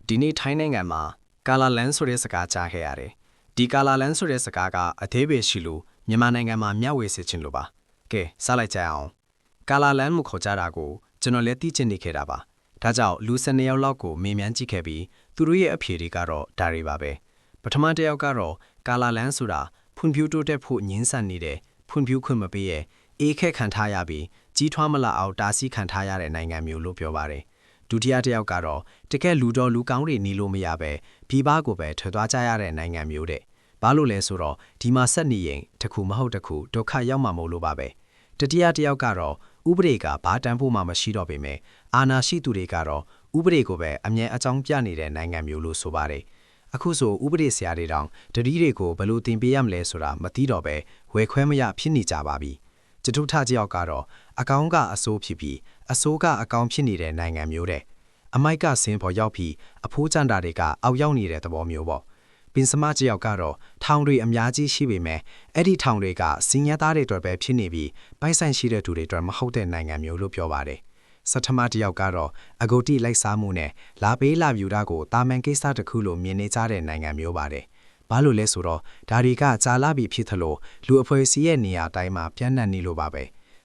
ဒီနေ့ထိုင်းနိုင်ငံမှာကာလာလန်ဆိုတဲ့စကားကြားခဲ့ရတယ်ဒီကာလာလန်ဆိုတဲ့စကားကအသေးပဲရှိလို့မြန်မာနိုင်ငံမှာမျှဝေစေချင်လို့ပါကဲစလိုက်ကြအောင်ကာလာလန်မှုခေါ်ကြတာကိုကျွန်တော်လည်းသိချင်နေခဲ့တာပါဒါကြောင့်လူ12ယောက်လောက်ကိုမေးမြန်းကြည့်ခဲ့ပြီးသူတို့ရဲ့အဖြေတွေကတော့ဒါတွေပါပဲပထမတစ်ယောက်ကတော့ကာလာလန်ဆိုတာဖွံ့ဖြိုးတိုးတက်ဖို့ညှင်းဆန်နေတဲ့ဖွံ့ဖြိုးခွင့်မပေးရဲ့အေးခက်ခံထားရပြီးကြီးထွားမလာအောင်တားဆီးခံထားရတဲ့နိုင်ငံမျိုးလို့ပြောပါတယ်ဒုတိယတစ်ယောက်ကတော့တကယ်လူတော်လူကောင်းတွေနေလို့မရပဲပြည်ပကိုပဲထွက်သွားကြရတဲ့နိုင်ငံမျိုးတဲ့ဘာလို့လဲဆိုတော့ဒီမှာဆက်နေရင်တစ်ခုမဟုတ်တစ်ခုဒုက္ခရောက်မှာမဟုတ်လို့ပါပဲတတိယတစ်ယောက်ကတော့ဥပဒေကဘာတန်းဖို့မှမရှိတော့ပေမဲ့အာဏာရှိသူတွေကတော့ဥပဒေကိုပဲအမြဲအကြောင်းပြနေတဲ့နိုင်ငံမျိုးလို့ဆိုပါတယ်အခုဆိုဥပဒေဆရာတွေတောင်တတိတွေကိုဘယ်လိုတင်ပေးရမလဲဆိုတာမသိတော့ပဲဝယ်ခွဲမရဖြစ်နေကြပါပြီကျထုထကြောက်ကတော့အကောင်းကအဆိုးဖြစ်ပြီးအဆိုးကအကောင်းဖြစ်နေတဲ့နိုင်ငံမျိုးတဲ့အမိုက်ကဆင်းပေါ်ရောက်ပြီးအဖိုးကျန်တာတွေကအောက်ရောက်နေတဲ့သဘောမျိုးပေါ့ပင်စမကြောက်ကတော့ထောင်တွေအများကြီးရှိပေမဲ့အဲ့ဒီထောင်တွေကစင်ရသားတွေအတွက်ပဲဖြစ်နေပြီးပိုက်ဆိုင်ရှိတဲ့သူတွေအတွက်မဟုတ်တဲ့နိုင်ငံမျိုးလို့ပြောပါတယ်စထမတယောက်ကတော့အဂုတိလိုက်စားမှုနဲ့လာပေးလာပြူတာကိုတာမန်ကိစ္စတစ်ခုလိုမြင်နေကြတဲ့နိုင်ငံမျိုးပါတယ်ဘာလို့လဲဆိုတော့ဒါတွေကကြာလာပြီဖြစ်သလိုလူအဖွဲ့အစည်းရဲ့နေရာတိုင်းမှာပြန့်နှံ့နေလို့ပါပဲ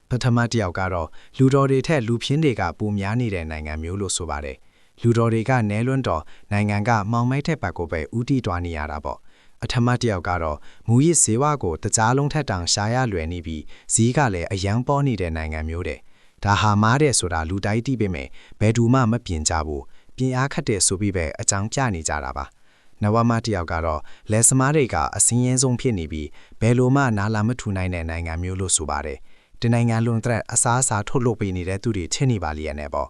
ပထမတယောက်ကတော့လူတော်တွေထက်လူဖြင်းတွေကပိုများနေတဲ့နိုင်ငံမျိုးလို့ဆိုပါတယ်လူတော်တွေကနဲလွန်းတော်နိုင်ငံကမောင်မိုက်တဲ့ဘက်ကိုပဲဥတီတွားနေရတာပေါ့အထမတယောက်ကတော့မူရစ်ဈေးဝါကိုတကြားလုံးထက်တောင်ရှာရလွယ်နေပြီးဈေးကလည်းအယံပေါ်နေတဲ့နိုင်ငံမျိုးတဲ့ဒါဟာမားတဲ့ဆိုတာလူတိုင်းသိပေမဲ့ဘယ်သူမှမပြင်ကြဘူးပြင်အားခတ်တဲ့ဆိုပြီးပဲအကြောင်းပြနေကြတာပါနဝမတယောက်ကတော့လက်စမားတွေကအစင်းရဲဆုံးဖြစ်နေပြီးဘယ်လိုမှနာလာမထူနိုင်တဲ့နိုင်ငံမျိုးလို့ဆိုပါတယ်ဒီနိုင်ငံလွန်တဲ့အစားအစာထုတ်လုပ်ပေးနေတဲ့သူတွေထင်နေပါလိမ့်နဲ့ပေါ့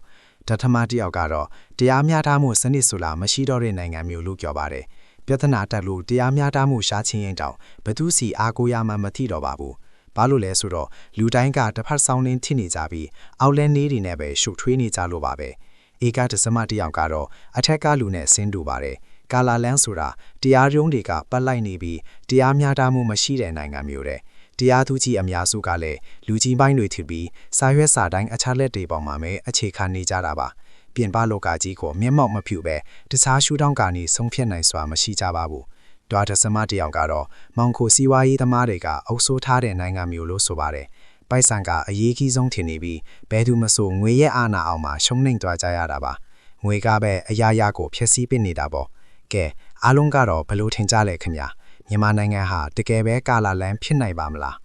ဒထမတယောက်ကတော့တရားမျှတမှုစနစ်ဆိုလားမရှိတော့တဲ့နိုင်ငံမျိုးလို့ပြောပါတယ်ပြဿနာတက်လို့တရားမျှတမှုရှားချင်းရင်တောင်ဘသူစီအားကိုးရမှမသိတော့ပါဘူးဘာလို့လဲဆိုတော့လူတိုင်းကတစ်ဖက်ဆောင်ရင်းထင်နေကြပြီးအောက်လဲနေတွေနဲ့ပဲရှုပ်ထွေးနေကြလို့ပါပဲဧကဒစမတယောက်ကတော့အထက်ကလူနဲ့ဆင်းတူပါတယ်ကာလာလန်ဆိုတာတရားရုံးတွေကပတ်လိုက်နေပြီးတရားမျှတမှုမရှိတဲ့နိုင်ငံမျိုးတဲ့တရားသူကြီးအများစုကလည်းလူကြီးပိုင်းတွေထစ်ပြီးစာရွက်စာတမ်းအခြားလက်တွေပေါ်မှာပဲအခြေခံနေကြတာပါပြင်ပလောကကြီးကိုမျက်မှောက်မပြုပဲတခြားရှုထောင့်ကနေဆုံးဖြတ်နိုင်စွာမရှိကြပါဘူးဒွါဒစမတယောက်ကတော့မောင်ခိုစီဝါရေးသမားတွေကအုပ်စိုးထားတဲ့နိုင်ငံမျိုးလို့ဆိုပါတယ်ပိုက်ဆံကအရေးကြီးဆုံးထင်နေပြီးဘယ်သူမဆိုငွေရဲ့အာဏာအောင်မှာရှုံးနှိမ်သွားကြရတာပါငွေကပဲအရာရာကိုဖျက်ဆီးပစ်နေတာပေါ့ကဲအားလုံးကတော့ဘယ်လိုထင်ကြလဲခင်ဗျာမြန်မာနိုင်ငံဟာတကယ်ပဲကာလာလန်ဖြစ်နိုင်ပါမလား